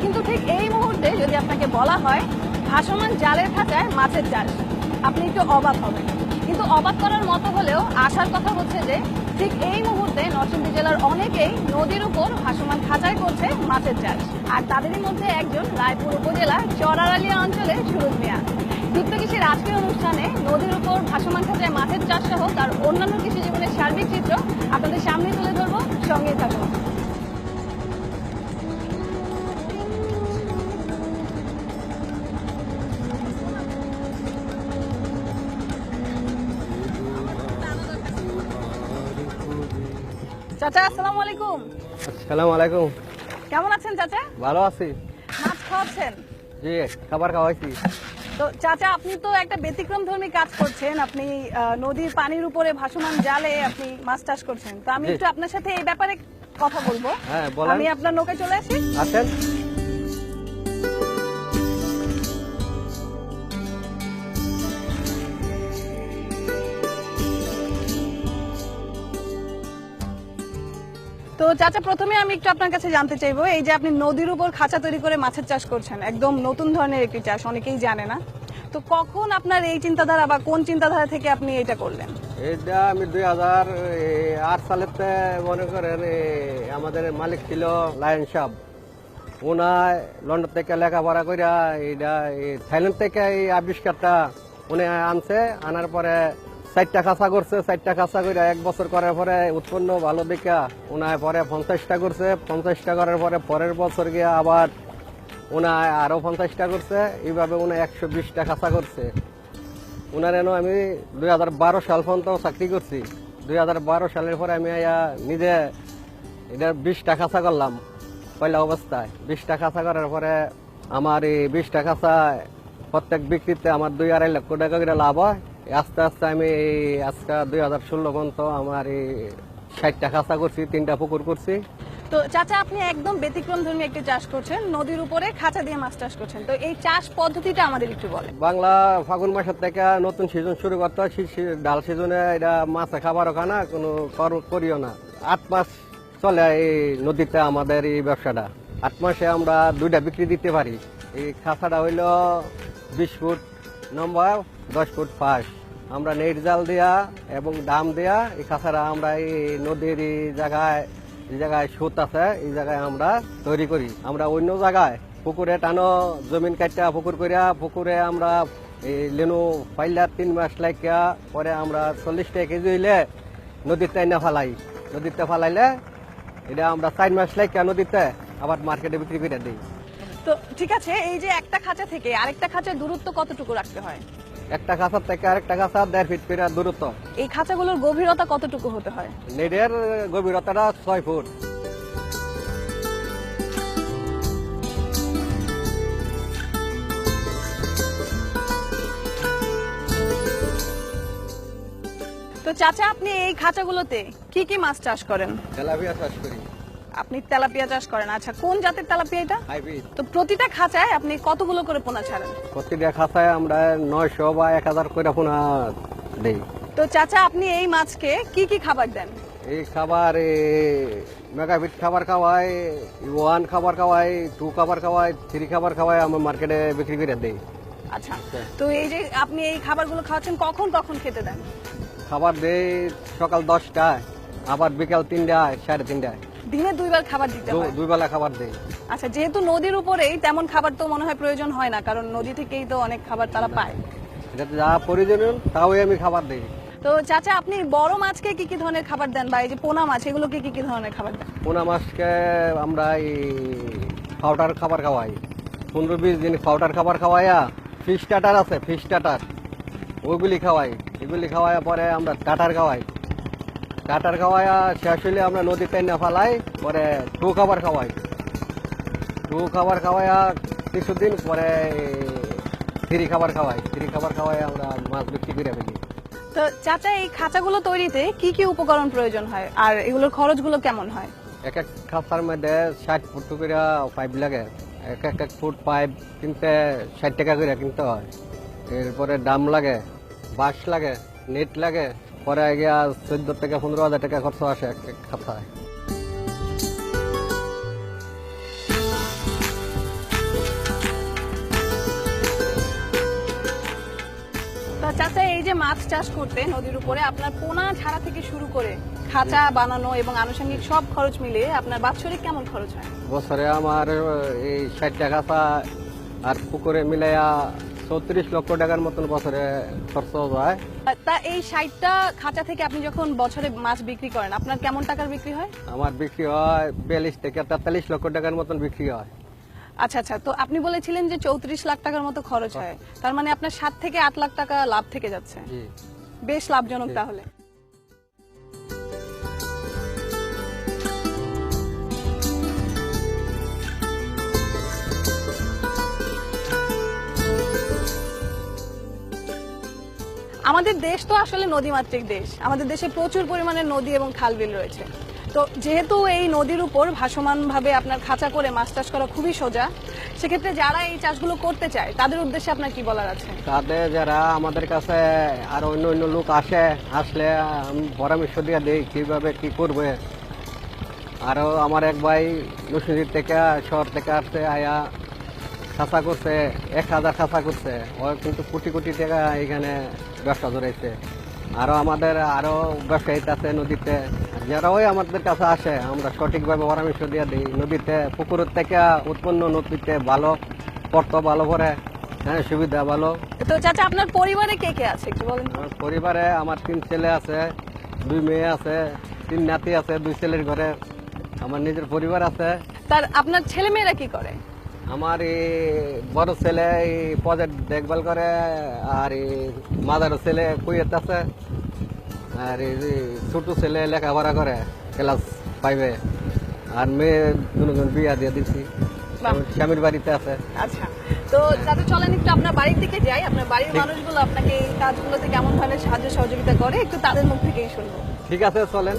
কিন্তু ঠিক এই মুহূর্তে যদি আপনাকে বলা হয় ভাসমান জালের খাঁচায় মাছের চাষ, আপনি একটু অবাক হবেন। কিন্তু অবাক করার মতো হলেও আসার কথা হচ্ছে যে ঠিক এই মুহূর্তে নরসিংদী জেলার অনেকেই নদীর উপর ভাসমান খাঁচায় করছে মাছের চাষ। আর তাদেরই মধ্যে একজন রায়পুর উপজেলার চরারালিয়া অঞ্চলের সুরজ মিয়া। দীপ্ত কৃষির আজকের অনুষ্ঠানে নদীর উপর ভাসমান খাঁচায় মাছের চাষ সহ তার অন্যান্য কৃষি জীবনের সার্বিক চিত্র আপনাদের সামনে তুলে ধরবো, সঙ্গেই থাকুন। চাচা আসসালামু আলাইকুম। আসসালামু আলাইকুম। কেমন আছেন চাচা? ভালো আছি। মাছ খাওয়াচ্ছেন? জি, খাবার খাওয়াইছি। তো চাচা আপনি তো একটা ব্যতিক্রমধর্মী কাজ করছেন, আপনি নদীর পানির উপরে ভাসমান জালে আপনি মাছ চাষ করছেন। তো আমি একটু আপনার সাথে এই ব্যাপারে কথা বলবো। হ্যাঁ বলেন। আমি আপনার নৌকায় চলে আসি। আছেন? তো চাচা প্রথমে আমি একটু আপনার কাছে জানতে চাইবো, এই যে আপনি নদীর উপর খাঁচা তৈরি করে মাছের চাষ করছেন, একদম নতুন ধরনের একটি চাষ, অনেকেই জানে না। তো কখন আপনার এই চিন্তাধারা বা কোন চিন্তাধারা থেকে আপনি এটা করলেন? এটা আমি 2008 সালেতে মনে করেন আমাদের মালিক ছিল লায়ন সাহেব। উনায় লন্ডন থেকে লেখাপড়া করিয়া এটা থাইল্যান্ড থেকে এই আবিষ্কারটা উনি আনছে। আনার পরে 4টা খাঁচা করছে। 4টা খাঁচা করে 1 বছর করার পরে উৎপন্ন ভালো দেখা উনায় পরে 50টা করছে। 50টা করার পরে পরের বছর গিয়ে আবার উনায় আরো 50টা করছে। এইভাবে উনি 120টা খাঁচা করছে। উনার এনে আমি 2012 সাল পর্যন্ত চাকরি করছি। 2012 সালের পরে আমি নিজে এটা 20টা খাঁচা করলাম পয়লা অবস্থায়। 20টা খাঁচা করার পরে আমার এই 20টা খাঁচায় প্রত্যেক বিক্রিতে আমার 2-2.5 লক্ষ টাকা করে লাভ হয়। আস্তে আস্তে আমি আজকে 2016 পর্যন্ত আমার এই 60টা খাঁচা করছি, 3টা পুকুর করছি। তো চাচা আপনি একদম ব্যতিক্রমধর্মী একটি চাষ করছেন, নদীর উপরে খাঁচা দিয়ে মাছ চাষ করছেন। তো এই চাষ পদ্ধতিটা আমাদের একটু বলেন। বাংলা ফাগুন মাসের থেকে নতুন সিজন শুরু করতে হয়। ডাল সিজনে এটা মাছে খাবারও খানা কোনো করিও না। 8 মাস চলে এই নদীতে আমাদের এই ব্যবসাটা। 8 মাসে আমরা 2টা বিক্রি দিতে পারি। এই খাঁচাটা হইল 20 ফুট লম্বা, 10 ফুট ফাঁস। আমরা নেট জাল দেয়া এবং দাম দেয়া এই খাঁচাটা আমরা এই নদীর এই জায়গায় সুত আছে, এই জায়গায় আমরা তৈরি করি। আমরা অন্য জায়গায় পুকুরে টানো জমিন কাটা পুকুর করিয়া পুকুরে আমরা এই লেনু পাইলা 3 মাস লাগিয়া পরে আমরা 40 টাকা কেজি হইলে নদীতে এনে ফালাই। নদীতে ফালাইলে এটা আমরা 4 মাস লাগিয়া নদীতে আবার মার্কেটে বিক্রি করে দিই। তো ঠিক আছে, এই যে একটা খাঁচা থেকে আরেকটা খাঁচার দূরত্ব কতটুকু রাখতে হয়? একটা খাঁচার থেকে আরেকটা খাঁচা 1.5 ফিট করে দূরত্ব। এই খাঁচাগুলোর গভীরতা কতটুকু হতে হয়? নেটের গভীরতাটা 6 ফুট। তো চাচা আপনি এই খাঁচাগুলোতে কি কি মাছ চাষ করেন? তেলাপিয়া চাষ করি। আপনি তেলাপিয়া চাষ করেন? আচ্ছা, কোন জাতের তেলাপিয়া এটা? হাইব্রিড। তো প্রতিটা খাঁচায় আপনি কতগুলো করে পোনা ছাড়েন? প্রতিটা খাঁচায় আমরা 900 বা 1000 করে পোনা দেই। তো চাচা আপনি এই মাছকে কি কি খাবার দেন? এই খাবার মেগাফিট খাবার খাওয়াই, 1 খাবার খাওয়াই, 2 খাবার খাওয়াই, 3 খাবার খাওয়াই আমরা মার্কেটে বিক্রি করে দেই। আচ্ছা, তো এই যে আপনি এই খাবারগুলো খাওয়াচ্ছেন, কখন কখন খেতে দেন? খাবার দেই সকাল 10টায়, আবার বিকাল 3টায়, 3:30টায়। দিনে 2 বার খাবার দিতে হয়? 2 বেলা খাবার দেই। আচ্ছা, যেহেতু নদীর উপরেই তেমন খাবার তো মনে হয় প্রয়োজন হয় না, কারণ নদী থেকেই তো অনেক খাবার তারা পায়। এটা যা প্রয়োজনীয় তাও আমি খাবার দেই। তো চাচা আপনি বড় মাছকে কি কি ধরনের খাবার দেন, বা এই যে পোনা মাছ এগুলোকে কি কি ধরনের খাবার দেন? পোনা মাছকে আমরা এই পাউডার খাবার খাওয়াই। 15-20 দিন পাউডার খাবার খাওয়াইয়া ফিশ স্টার্টার আছে, ফিশ স্টার্টার ওইগুলি খাওয়াই। এগুলি খাওয়াইয়া পরে আমরা কাটার খাওয়াই। কাটার খাওয়াইয়া শেষ হইলে আমরা নদীতে না ফালাই, পরে 2 খাবার খাওয়াই। 2 খাবার খাওয়াইয়া কিছুদিন পরে 3 খাবার খাওয়াই। 3 খাবার খাওয়াই আমরা মাছ বিক্রি করে ফেলি। তো চাচা এই খাঁচাগুলো তৈরিতে কি কি উপকরণ প্রয়োজন হয়, আর এগুলোর খরচগুলো কেমন হয়? এক এক খাঁচার মধ্যে 60 ফুট করে পাইপ লাগে। এক ফুট পাইপ কিনতে 60 টাকা করে কিনতে হয়। এরপরে দাম লাগে, বাঁশ লাগে, নেট লাগে, পরে গিয়া 14 থেকে 15,000 টাকা খরচ আসে এক খাঁচায়। মাছ চাষ করতে নদীর উপরে আপনার পোনা ছাড়া থেকে শুরু করে খাঁচা বানানো এবং আনুষঙ্গিক সব খরচ মিলিয়ে আপনার বাৎসরিক কেমন খরচ হয়? বছরে আমার এই 60 টাকা আর পুকুরে মিলাইয়া 34 লক্ষ টাকার মতন বছরে খরচ হয়। তা এই 60টা খাঁচা থেকে আপনি যখন বছরে মাছ বিক্রি করেন আপনার কেমন টাকার বিক্রি হয়? আমার বিক্রি হয় 42 থেকে 43 লক্ষ টাকার মতন বিক্রি হয়। আচ্ছা আচ্ছা, তো আপনি বলেছিলেন যে 34 লাখ টাকার মতো খরচ হয়, তার মানে আপনার 7 থেকে 8 লাখ টাকা লাভ থেকে যাচ্ছে। জি। বেশ লাভজনক তাহলে। আমাদের দেশ তো আসলে নদীমাতৃক দেশ, আমাদের দেশে প্রচুর পরিমাণে নদী এবং খালবিল রয়েছে। তো যেহেতু এই নদীর উপর ভাসমান ভাবে আপনার খাঁচা করে মাছ চাষ করা খুবই সোজা, সেক্ষেত্রে যারা এই চাষগুলো করতে চায় তাদের উদ্দেশ্যে আপনার কি বলার আছে? তাদের যারা আমাদের কাছে আর অন্য অন্য লোক আসলে আমি পরামর্শ দিয়ে দিই কিভাবে কি করবে। আরো আমার এক ভাই নরসিংদী থেকে শহর থেকে আসছে, আয়া খাঁচা করছে, 1000 খাঁচা করছে, ও কিন্তু কোটি কোটি টাকা এখানে ব্যবসা ধরেছে। আমাদের আরো ব্যবসায়ী আছে নদীতে, যারা ওই আমাদের কাছে আসে আমরা সঠিকভাবে পরামর্শ দিয়ে দিই। নদীতে পুকুরের থেকে উৎপন্ন নদীতে ভালো পড়তো, ভালো করে, হ্যাঁ, সুবিধা ভালো। তো চাচা, আপনার পরিবারে কে কে আছে একটু বলেন তো? আমার পরিবারে আমার 3 ছেলে আছে, 2 মেয়ে আছে, 3 নাতি আছে, 2 ছেলের ঘরে আমার নিজের পরিবার আছে। তার আপনার ছেলে মেয়েরা কি করে? আমার এই বড় ছেলে এই প্রজেক্ট দেখভাল করে, আর এই মাদার ছেলে কুয়েত আছে, আর এই যে ছোট ছেলে লেখাপড়া করে ক্লাস 5-এ, আর মেয়ে দুজন বিয়া দিয়ে দিচ্ছি, বাহ। স্বামীর বাড়িতে আছে। আচ্ছা, তো চাচা চলেন একটু আপনার বাড়ির দিকে যাই। আপনার বাড়ির মানুষগুলো আপনাকে এই কাজগুলোতে কেমন ধরনের সাহায্য সহযোগিতা করে একটু তাদের মুখ থেকেই শুনবো। ঠিক আছে, চলেন।